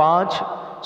5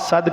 100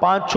5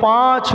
5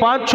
5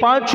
5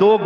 2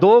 2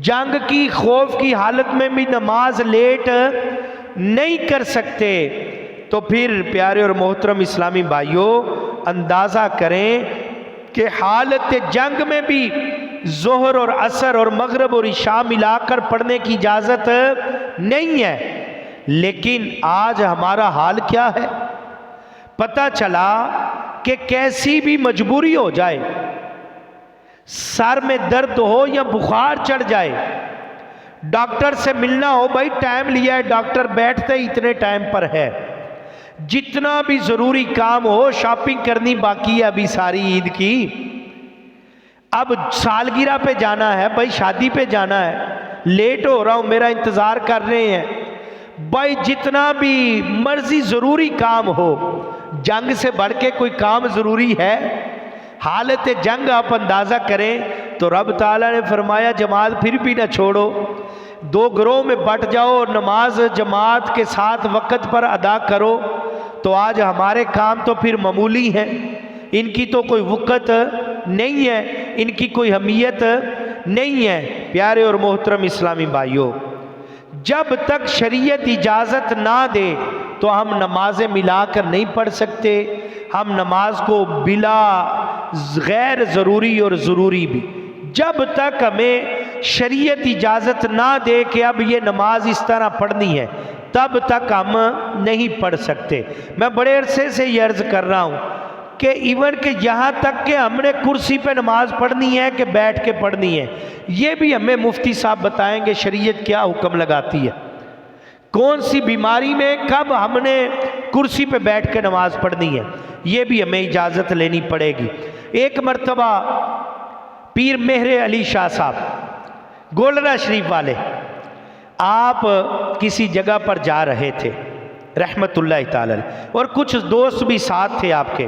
जंग की खौफ की हालत में भी नमाज लेट नहीं कर सकते, तो फिर प्यारे और मोहतरम इस्लामी भाइयों अंदाज़ा करें कि हालत जंग में भी ज़ोहर और असर और मगरिब और इशा मिलाकर पढ़ने की इजाज़त नहीं है। लेकिन आज हमारा हाल क्या है? पता चला कि कैसी भी मजबूरी हो जाए, सर में दर्द हो या बुखार चढ़ जाए, डॉक्टर से मिलना हो, भाई टाइम लिया है, डॉक्टर बैठते ही इतने टाइम पर है, जितना भी ज़रूरी काम हो, शॉपिंग करनी बाकी है अभी सारी ईद की, अब सालगिरह पे जाना है, भाई शादी पे जाना है, लेट हो रहा हूँ, मेरा इंतज़ार कर रहे हैं, भाई जितना भी मर्जी ज़रूरी काम हो, जंग से बढ़ के कोई काम ज़रूरी है? हालत जंग आप अंदाज़ा करें तो रब ताला ने फरमाया जमात फिर भी ना छोड़ो, दो ग्रोह में बट जाओ और नमाज जमात के साथ वक़्त पर अदा करो। तो आज हमारे काम तो फिर मामूली हैं, इनकी तो कोई वक़्त नहीं है, इनकी कोई अहमियत नहीं है। प्यारे और मोहतरम इस्लामी भाइयों, जब तक शरीयत इजाज़त ना दे तो हम नमाज़ें मिलाकर नहीं पढ़ सकते। हम नमाज को बिला गैर ज़रूरी और ज़रूरी भी, जब तक हमें शरीयत इजाज़त ना दे कि अब ये नमाज इस तरह पढ़नी है, तब तक हम नहीं पढ़ सकते। मैं बड़े अरसे से ये अर्ज़ कर रहा हूँ कि इवन कि यहाँ तक कि हमने कुर्सी पे नमाज पढ़नी है कि बैठ के पढ़नी है, ये भी हमें मुफ्ती साहब बताएंगे शरीयत क्या हुक्म लगाती है, कौन सी बीमारी में कब हमने कुर्सी पे बैठ के नमाज पढ़नी है, ये भी हमें इजाज़त लेनी पड़ेगी। एक मर्तबा पीर मेहर अली शाह साहब गोलरा शरीफ वाले, आप किसी जगह पर जा रहे थे रहमतुल्लाह ताला, और कुछ दोस्त भी साथ थे आपके,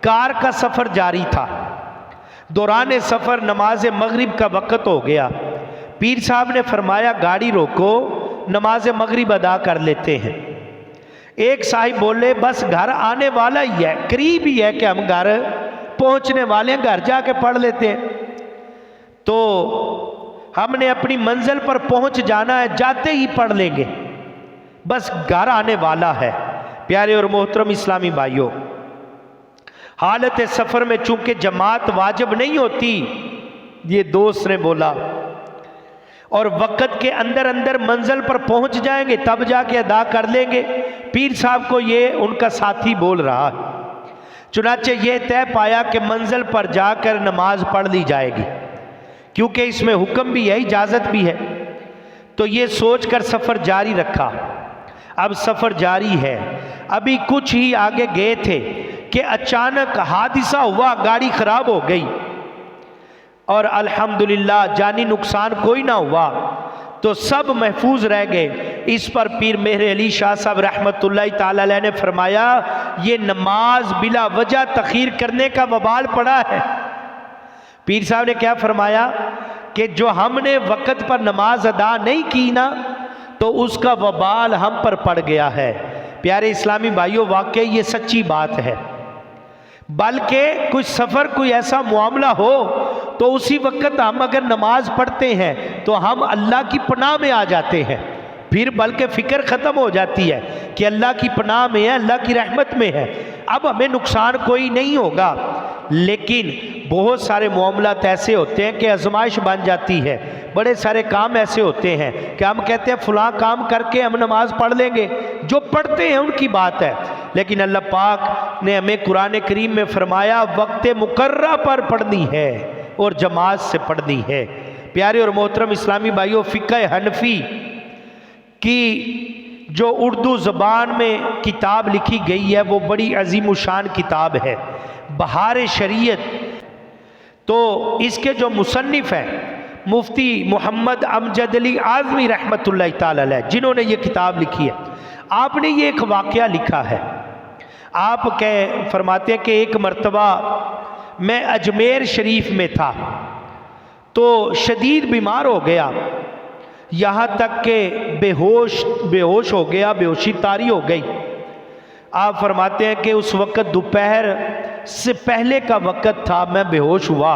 कार का सफ़र जारी था, दौरान सफ़र नमाज मगरिब का वक़्त हो गया, पीर साहब ने फरमाया गाड़ी रोको, नमाज मगरिब अदा कर लेते हैं। एक साहिब बोले बस घर आने वाला ही है, करीब ही है कि हम घर पहुंचने वाले हैं, घर जाके पढ़ लेते हैं। तो हमने अपनी मंजिल पर पहुंच जाना है, जाते ही पढ़ लेंगे, बस घर आने वाला है। प्यारे और मोहतरम इस्लामी भाइयों, हालत सफ़र में चूंकि जमात वाजिब नहीं होती, ये दोस्त ने बोला, और वक़्त के अंदर अंदर मंजिल पर पहुंच जाएंगे तब जाके अदा कर लेंगे। पीर साहब को ये उनका साथी बोल रहा है, चुनाचे ये तय पाया कि मंजिल पर जाकर नमाज पढ़ ली जाएगी, क्योंकि इसमें हुक्म भी है, इजाज़त भी है। तो ये सोचकर सफ़र जारी रखा। अब सफ़र जारी है, अभी कुछ ही आगे गए थे कि अचानक हादसा हुआ, गाड़ी ख़राब हो गई और अल्हम्दुलिल्लाह जानी नुकसान कोई ना हुआ, तो सब महफूज रह गए। इस पर पीर मेहर अली शाह साहब रहमतुल्लाह ताला अलैह ने फरमाया ये नमाज बिला वजह तखीर करने का वबाल पड़ा है। पीर साहब ने क्या फरमाया कि जो हमने वक़्त पर नमाज अदा नहीं की ना, तो उसका वबाल हम पर पड़ गया है। प्यारे इस्लामी भाइयों, वाकई ये सच्ची बात है। बल्कि कुछ सफ़र कोई ऐसा मामला हो तो उसी वक्त हम अगर नमाज पढ़ते हैं तो हम अल्लाह की पनाह में आ जाते हैं, फिर बल्कि फ़िक्र ख़त्म हो जाती है कि अल्लाह की पनाह में है, अल्लाह की रहमत में है, अब हमें नुकसान कोई नहीं होगा। लेकिन बहुत सारे मामलात ऐसे होते हैं कि आजमाइश बन जाती है, बड़े सारे काम ऐसे होते हैं कि हम कहते हैं फ़लाँ काम करके हम नमाज पढ़ लेंगे, जो पढ़ते हैं उनकी बात है, लेकिन अल्लाह पाक ने हमें कुरान करीम में फरमाया वक्त मुकर्रा पर पढ़नी है और जमात से पढ़नी है। प्यारे और मोहतरम इस्लामी भाइयों, फ़िक़्ह हनफ़ी की जो उर्दू ज़बान में किताब लिखी गई है वो बड़ी अजीम शान किताब है, बहार शरीयत। तो इसके जो मुसन्निफ़ हैं मुफ्ती मोहम्मद अमजद अली आज़मी रहमतुल्लाह ताला अलैह, जिन्होंने ये किताब लिखी है, आपने ये एक वाक़या लिखा है। आप फरमाते हैं कि एक मर्तबा मैं अजमेर शरीफ में था तो शदीद बीमार हो गया, यहाँ तक कि बेहोश हो गया, बेहोशी तारी हो गई। आप फरमाते हैं कि उस वक़्त दोपहर से पहले का वक़्त था, मैं बेहोश हुआ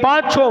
5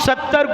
70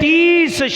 30